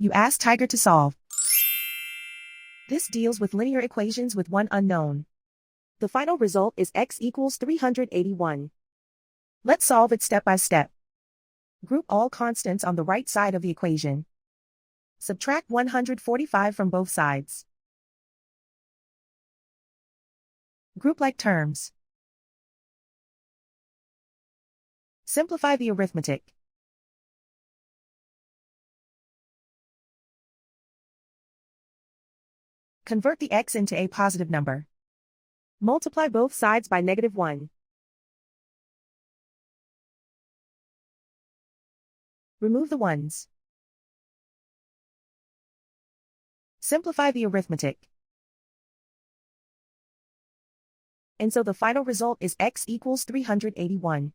You ask Tiger to solve. This deals with linear equations with one unknown. The final result is x equals 381. Let's solve it step by step. Group all constants on the right side of the equation. Subtract 145 from both sides. Group like terms. Simplify the arithmetic. Convert the x into a positive number. Multiply both sides by -1. Remove the ones. Simplify the arithmetic. And so the final result is x equals 381.